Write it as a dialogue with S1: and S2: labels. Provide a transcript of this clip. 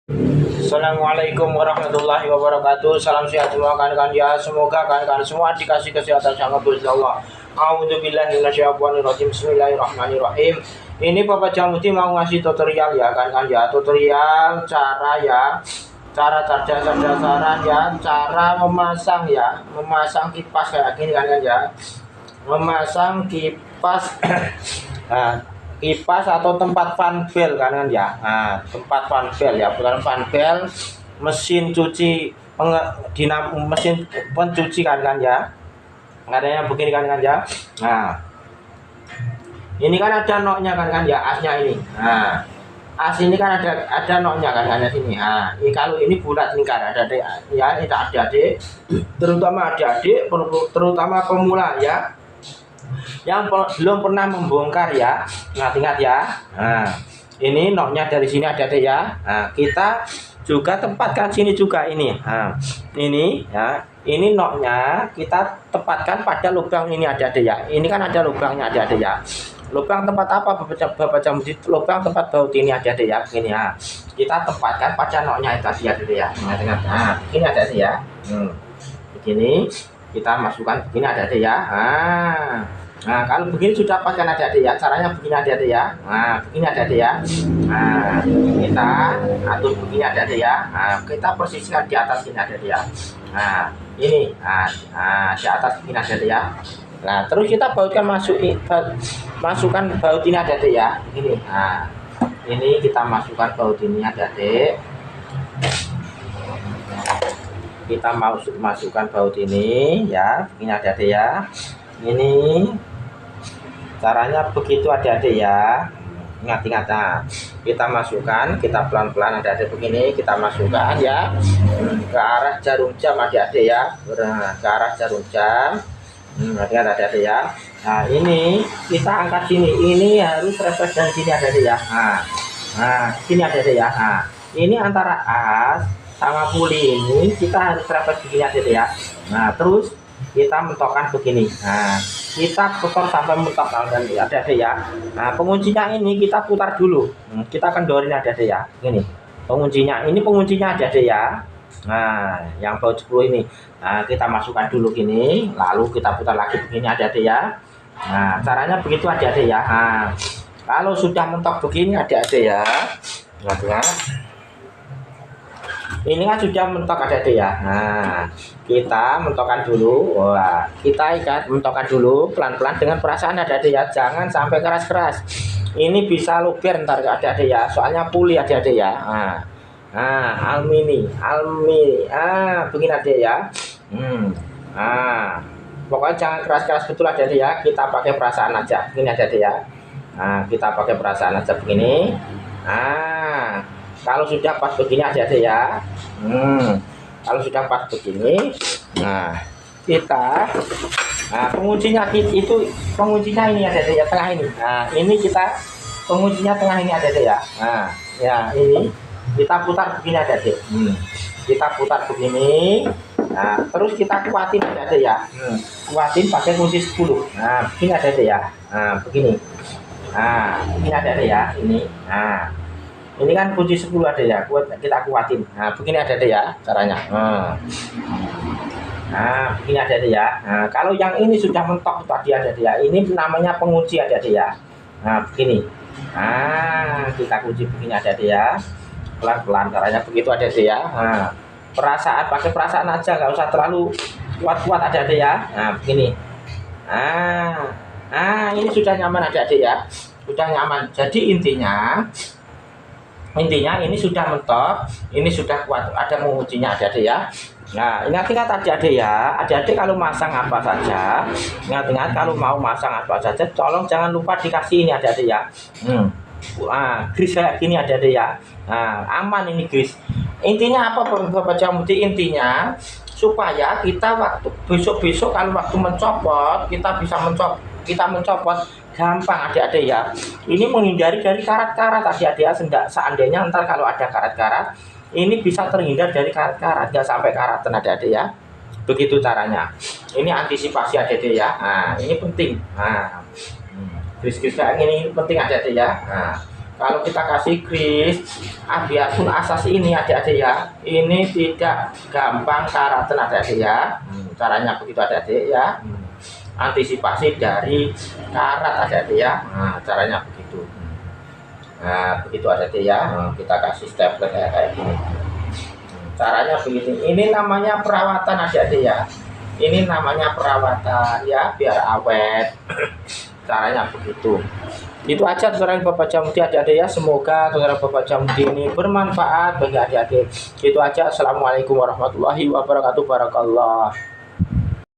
S1: Assalamualaikum warahmatullahi wabarakatuh. Salam sehat semua kan ya. Semoga kan semua dikasih kesehatan sama Gusti Allah. A'udzubillahi minasyaitonirrajim. Bismillahirrahmanirrahim. Ini Bapak Jamuti mau ngasih tutorial ya kan ya. Tutorial cara ya. Cara cerdas-cerdasan ya. Cara memasang ya. Memasang kipas kayak gini kan ya. Memasang kipas nah, kipas atau tempat fanbel kan ya. Nah, tempat fanbel ya, bukan fanbel, mesin cuci mesin pencuci kan ya. Adanya begini kan ya. Nah, ini kan ada noknya kan ya, asnya ini. Nah, as ini kan ada noknya kan di sini. Nah, ini kalau ini bulat lingkar ada ya, ini adik-adik, terutama adik-adik, terutama pemula ya, yang belum pernah membongkar ya. Ingat ya. Nah, ini noknya dari sini ada ya. Nah, kita juga tempatkan sini juga ini. Nah, ini ya, ini noknya kita tempatkan pada lubang ini ada ya. Ini kan ada lubangnya ada ya. Lubang tempat apa Bapak Jamuti? Lubang tempat baut ini ada ya. Ini ya. Kita tempatkan pada noknya tadi ada ya. Nah, ini ada ya. Begini kita masukkan begini ada ya. Nah, kalau begini sudah pas kan ada ya. Caranya begini ada ya. Nah, begini ada ya. Nah, kita atur begini ada ya. Nah, kita posisikan di atas ini ada ya. Nah, ini di atas begini ada ya. Nah, terus kita bautkan masukkan baut ini ada ya. Ini. Nah, ini kita masukkan baut ini ada. Kita mau masukkan baut ini ya. Begini ada ya. Ini caranya begitu adik-adik ya. Ingat-ingat. Nah, kita masukkan, kita pelan-pelan adik-adik begini, kita masukkan ya ke arah jarum jam adik-adik ya. Nah, ke arah jarum jam. Ingat adik-adik ya. Nah, ini kita angkat sini. Ini harus refleks dari sini adik-adik ya. Nah, sini adik-adik ya. Nah, ini antara as sama puli ini kita harus refleks begini adik-adik ya. Nah, terus kita mentokkan begini. Nah, kita putar sampai mentok dan ada ya. Nah, penguncinya ini kita putar dulu. Kita kendorin ada ya. Ini penguncinya. Ini penguncinya ada ya. Nah, yang baut 10 ini. Nah, kita masukkan dulu gini, lalu kita putar lagi begini ada ya. Nah, caranya begitu ada ya. Nah, kalau sudah mentok begini ada ya. Nah, ini kan sudah mentok ada ya. Nah, kita mentokkan dulu. Wah, kita ikat mentokkan dulu pelan-pelan dengan perasaan ada ya. Jangan sampai keras-keras. Ini bisa luber ntar ada ya. Soalnya puli ada ya. Alumini. Begini ada ya. Pokoknya jangan keras-keras betul ada ya. Kita pakai perasaan aja. Ini ada ya. Nah, kita pakai perasaan aja begini. Kalau sudah pas begini aja ya. Kalau sudah pas begini, nah kita, penguncinya itu penguncinya ini ada ya tengah ini. Nah, ini kita penguncinya tengah ini ada ya. Nah, ya ini kita putar begini ada deh. Kita putar begini. Nah, terus kita kuatin ada ya. Kuatin pakai kunci 10. Nah, begini ada ya. Nah, begini. Nah, ini ada ya. Ini. Nah, ini kan kunci 10 ada ya, kita kuatin. Nah, begini ada ya caranya. Nah, begini ada ya. Nah, kalau yang ini sudah mentok tadi ada ya. Ini namanya pengunci ada ya. Nah, begini. Nah, kita kunci begini ada ya. Pelan-pelan caranya begitu ada ya. Nah, pakai perasaan aja, nggak usah terlalu kuat-kuat ada ya. Nah, begini. Ini sudah nyaman ada ya. Sudah nyaman. Jadi intinya ini sudah mentok, ini sudah kuat, ada mengujinya ada ya. Nah, ingat-ingat adik-adik ya, adik-adik kalau masang apa saja, ingat-ingat kalau mau masang apa saja, tolong jangan lupa dikasih ini adik-adik ya. Gris kayak gini adik-adik ya. Nah, aman ini gris. Intinya apa Bapak Jamuti? Intinya supaya kita waktu besok-besok kalau waktu mencopot, kita bisa mencopot gampang adik-adik ya. Ini menghindari dari karat-karat adik-adik ya. Seandainya ntar kalau ada karat-karat, ini bisa terhindar dari karat-karat, nggak sampai karatan adik-adik ya. Begitu caranya. Ini antisipasi adik-adik ya. Nah, ini penting. Nah, kris-kris kayak ini penting adik-adik ya. Nah, Kalau kita kasih kris, biarpun asas ini adik-adik ya, ini tidak gampang karatan adik-adik ya. Caranya begitu adik-adik ya. Antisipasi dari karat adik-adik ya. Nah, caranya begitu. Nah, begitu adik-adik ya. Kita kasih stapler kayak gini. Caranya begini. Ini namanya perawatan adik-adik ya. Ini namanya perawatan ya, biar awet. Caranya begitu. Itu aja tutorial Bapak Jamudi adik-adik ya. Semoga tutorial Bapak Jamudi ini bermanfaat bagi adik-adik. Itu aja. Assalamualaikum warahmatullahi wabarakatuh. Barakallah.